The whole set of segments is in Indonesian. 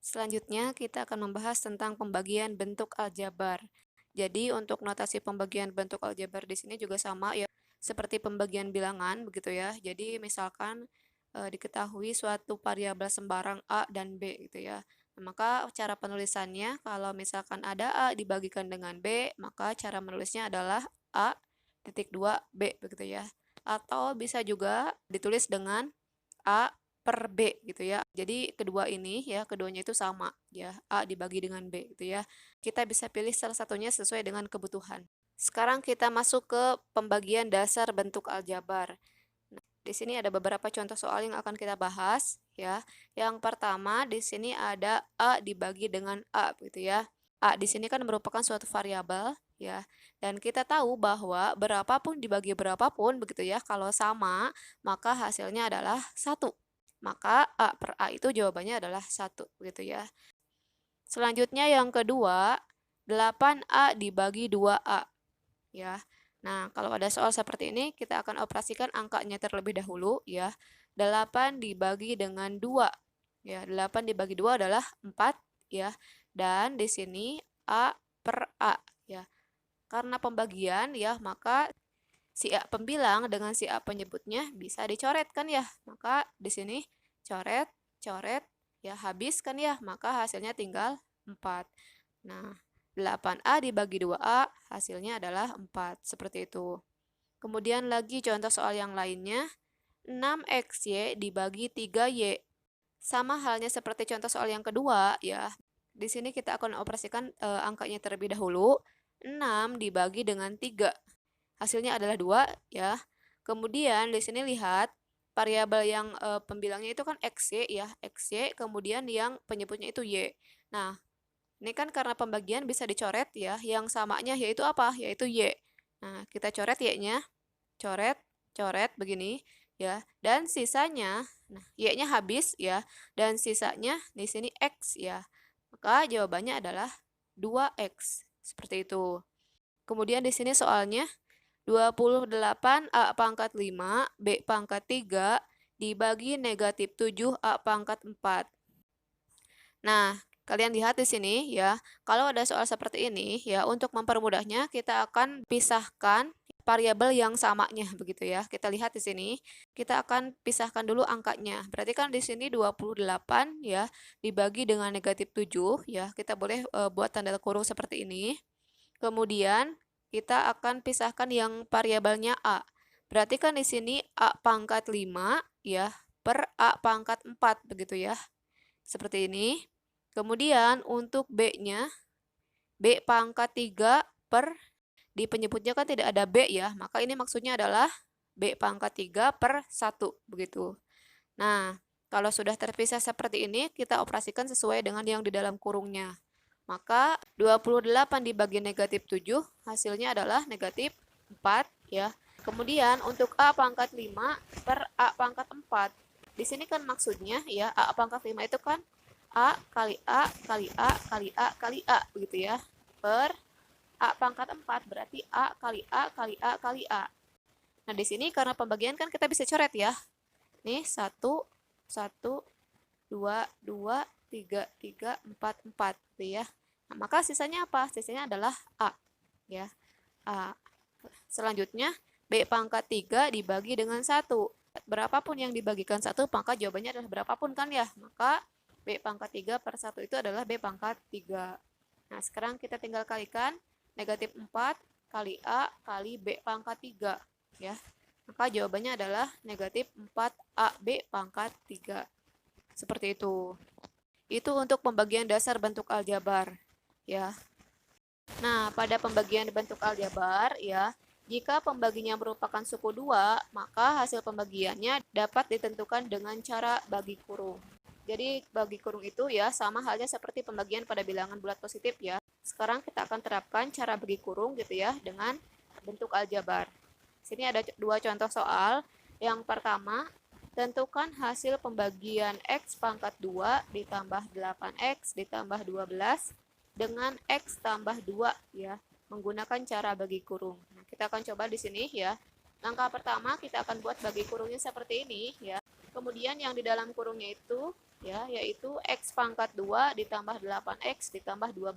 Selanjutnya, kita akan membahas tentang pembagian bentuk aljabar. Jadi, untuk notasi pembagian bentuk aljabar di sini juga sama ya, seperti pembagian bilangan begitu ya. Jadi, misalkan diketahui suatu variabel sembarang A dan B gitu ya. Nah, maka cara penulisannya kalau misalkan ada A dibagikan dengan B, maka cara menulisnya adalah A titik 2 B begitu ya. Atau bisa juga ditulis dengan A per B gitu ya. Jadi kedua ini ya, keduanya itu sama ya, A dibagi dengan B gitu ya. Kita bisa pilih salah satunya sesuai dengan kebutuhan. Sekarang kita masuk ke pembagian dasar bentuk aljabar. Nah, di sini ada beberapa contoh soal yang akan kita bahas ya. Yang pertama di sini ada A dibagi dengan A gitu ya. A di sini kan merupakan suatu variabel ya. Dan kita tahu bahwa berapapun dibagi berapapun begitu ya, kalau sama maka hasilnya adalah 1. Maka A per A itu jawabannya adalah 1 begitu ya. Selanjutnya yang kedua, 8A dibagi 2A ya. Nah, kalau ada soal seperti ini, kita akan operasikan angkanya terlebih dahulu ya. 8 dibagi dengan 2. Ya, 8 dibagi 2 adalah 4 ya. Dan di sini A per A ya. Karena pembagian ya, maka si A pembilang dengan si A penyebutnya bisa dicoret kan ya. Maka di sini coret, coret, ya habis kan ya. Maka hasilnya tinggal 4. Nah, 8A dibagi 2A hasilnya adalah 4. Seperti itu. Kemudian lagi contoh soal yang lainnya. 6XY dibagi 3Y. Sama halnya seperti contoh soal yang kedua ya. Di sini kita akan operasikan angkanya terlebih dahulu. 6 dibagi dengan 3. Hasilnya adalah 2 ya. Kemudian di sini lihat variabel yang pembilangnya itu kan XY ya, XY, kemudian yang penyebutnya itu Y. Nah, ini kan karena pembagian bisa dicoret ya, yang samanya yaitu apa? Yaitu Y. Nah, kita coret Y-nya, coret, coret begini ya. Dan sisanya, nah Y-nya habis ya, dan sisanya di sini X ya. Maka jawabannya adalah 2X. Seperti itu. Kemudian di sini soalnya 28 A pangkat 5 B pangkat 3 dibagi negatif 7 A pangkat 4. Nah, kalian lihat di sini ya, kalau ada soal seperti ini ya, untuk mempermudahnya kita akan pisahkan variabel yang samanya begitu ya. Kita lihat di sini, kita akan pisahkan dulu angkanya. Berarti kan di sini 28 ya dibagi dengan negatif 7 ya. Kita boleh buat tanda kurung seperti ini. Kemudian kita akan pisahkan yang variabelnya A. Berarti kan di sini A pangkat 5 ya per A pangkat 4 begitu ya. Seperti ini. Kemudian untuk B-nya, B pangkat 3 per, di penyebutnya kan tidak ada B ya, maka ini maksudnya adalah B pangkat 3 per 1, begitu. Nah, kalau sudah terpisah seperti ini, kita operasikan sesuai dengan yang di dalam kurungnya. Maka 28 dibagi negatif 7, hasilnya adalah negatif 4 ya. Kemudian untuk A pangkat 5 per A pangkat 4. Di sini kan maksudnya ya, A pangkat 5 itu kan A kali A kali A kali A kali A begitu ya. Per A pangkat 4 berarti A kali A kali A kali A. Nah, di sini karena pembagian kan kita bisa coret ya. Nih 1 1 2 2 3 3 4 4 gitu ya. Nah, maka sisanya apa? Sisanya adalah A ya. A. Selanjutnya B pangkat 3 dibagi dengan 1. Berapapun yang dibagikan 1, maka jawabannya adalah berapapun kan ya. Maka B pangkat 3 per 1 itu adalah B pangkat 3. Nah, sekarang kita tinggal kalikan negatif 4 kali A kali B pangkat 3 ya. Maka jawabannya adalah negatif 4AB pangkat 3. Seperti itu. Itu untuk pembagian dasar bentuk aljabar ya. Nah, pada pembagian bentuk aljabar ya, jika pembaginya merupakan suku 2, maka hasil pembagiannya dapat ditentukan dengan cara bagi kurung. Jadi bagi kurung itu ya sama halnya seperti pembagian pada bilangan bulat positif ya. Sekarang kita akan terapkan cara bagi kurung gitu ya dengan bentuk aljabar. Sini ada dua contoh soal. Yang pertama, tentukan hasil pembagian X pangkat 2 ditambah 8X ditambah 12 dengan X tambah 2 ya, menggunakan cara bagi kurung. Nah, kita akan coba di sini ya. Langkah pertama kita akan buat bagi kurungnya seperti ini ya. Kemudian yang di dalam kurungnya itu ya yaitu X pangkat 2 ditambah 8X ditambah 12.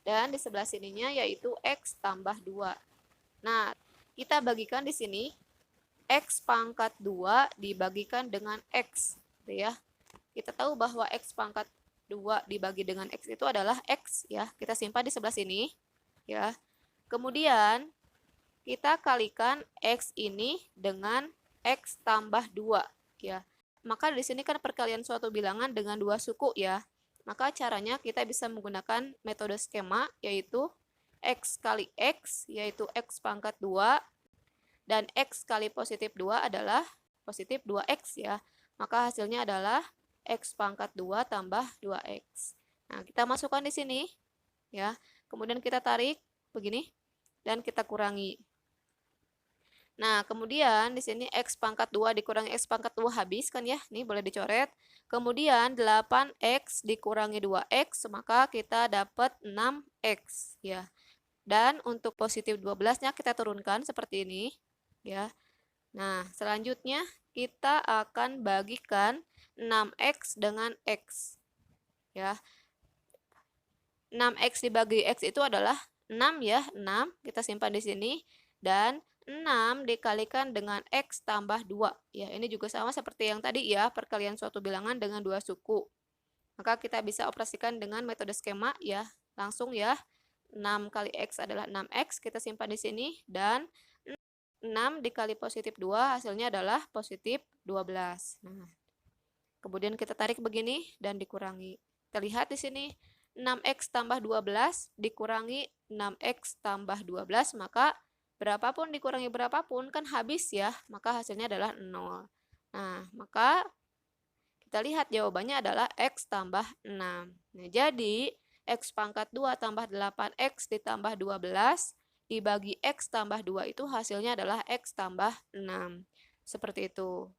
Dan di sebelah sininya yaitu X tambah 2. Nah, kita bagikan di sini X pangkat 2 dibagikan dengan X, gitu ya. Kita tahu bahwa X pangkat 2 dibagi dengan X itu adalah X, ya. Kita simpan di sebelah sini, ya. Kemudian, kita kalikan X ini dengan X tambah 2, ya. Maka di sini kan perkalian suatu bilangan dengan dua suku, ya. Maka caranya kita bisa menggunakan metode skema, yaitu X kali X, yaitu X pangkat 2, dan X kali positif 2 adalah positif 2X ya. Maka hasilnya adalah X pangkat 2 tambah 2X. Nah, kita masukkan di sini ya. Kemudian kita tarik begini dan kita kurangi. Nah, kemudian di sini X pangkat 2 dikurangi X pangkat 2 habis kan ya. Ini boleh dicoret. Kemudian 8X dikurangi 2X, maka kita dapat 6X ya. Dan untuk positif 12-nya kita turunkan seperti ini ya. Nah, selanjutnya kita akan bagikan 6X dengan X. Ya. 6X dibagi X itu adalah 6 ya, 6. Kita simpan di sini. Dan 6 dikalikan dengan X tambah 2. Ya, ini juga sama seperti yang tadi ya, perkalian suatu bilangan dengan dua suku. Maka kita bisa operasikan dengan metode skema ya, langsung ya. 6 kali X adalah 6X, kita simpan di sini. Dan 6 dikali positif 2 hasilnya adalah positif 12. Nah, kemudian kita tarik begini dan dikurangi. Kita lihat di sini 6X tambah 12 dikurangi 6X tambah 12, maka berapapun dikurangi berapapun kan habis ya, maka hasilnya adalah 0. Nah, maka kita lihat jawabannya adalah X tambah 6. Nah, jadi X pangkat 2 tambah 8X ditambah 12 dibagi X tambah 2 itu hasilnya adalah X tambah 6. Seperti itu.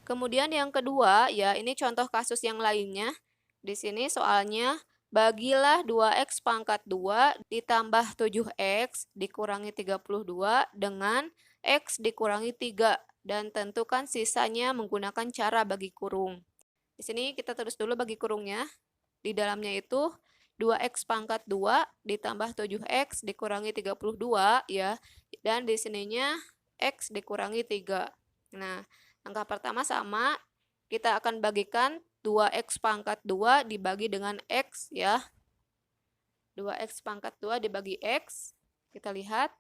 Kemudian yang kedua, ya ini contoh kasus yang lainnya. Di sini soalnya, bagilah 2X pangkat 2 ditambah 7X dikurangi 32 dengan X dikurangi 3. Dan tentukan sisanya menggunakan cara bagi kurung. Di sini kita terus dulu bagi kurungnya. Di dalamnya itu 2X pangkat 2 ditambah 7X dikurangi 32 ya. Dan di sininya X dikurangi 3. Nah, langkah pertama sama. Kita akan bagikan 2X pangkat 2 dibagi dengan X ya. 2X pangkat 2 dibagi X. Kita lihat.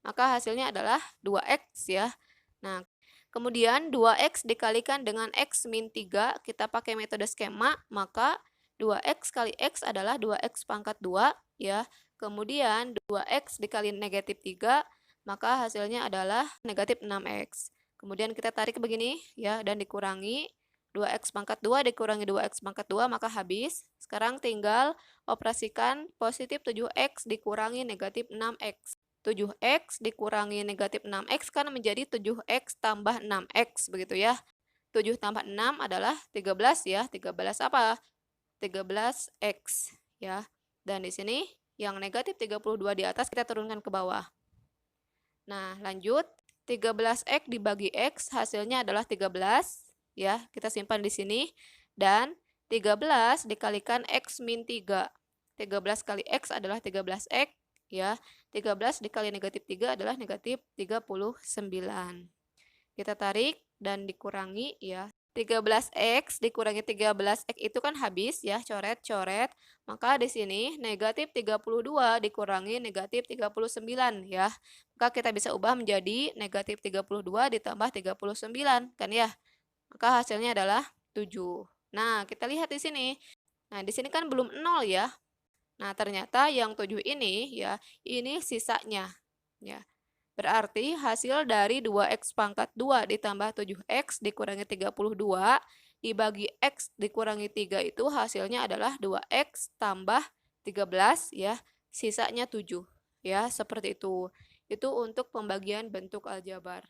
Maka hasilnya adalah 2X ya. Nah, kemudian 2X dikalikan dengan X min 3. Kita pakai metode skema. Maka 2X kali X adalah 2X pangkat 2 ya. Kemudian 2X dikali negatif 3, maka hasilnya adalah negatif 6X. Kemudian kita tarik begini ya dan dikurangi 2X pangkat 2 dikurangi 2X pangkat 2 maka habis. Sekarang tinggal operasikan positif 7X dikurangi negatif 6X. 7X dikurangi negatif 6X kan menjadi 7X tambah 6X begitu ya. 7 tambah 6 adalah 13 ya. 13 apa? 13X ya. Dan di sini yang negatif 32 di atas kita turunkan ke bawah. Nah, lanjut 13X dibagi X hasilnya adalah 13 ya. Kita simpan di sini dan 13 dikalikan X min 3. 13 kali X adalah 13X ya. 13 dikali negatif 3 adalah negatif 39. Kita tarik dan dikurangi ya. 13X dikurangi 13X itu kan habis ya, coret-coret. Maka di sini negatif 32 dikurangi negatif 39 ya. Maka kita bisa ubah menjadi negatif 32 ditambah 39 kan ya. Maka hasilnya adalah 7. Nah, kita lihat di sini. Nah, di sini kan belum 0 ya. Nah, ternyata yang 7 ini ya, ini sisanya ya. Berarti hasil dari 2X pangkat 2 ditambah 7X dikurangi 32 dibagi X dikurangi 3 itu hasilnya adalah 2X tambah 13 ya, sisanya 7 ya, seperti itu. Itu untuk pembagian bentuk aljabar.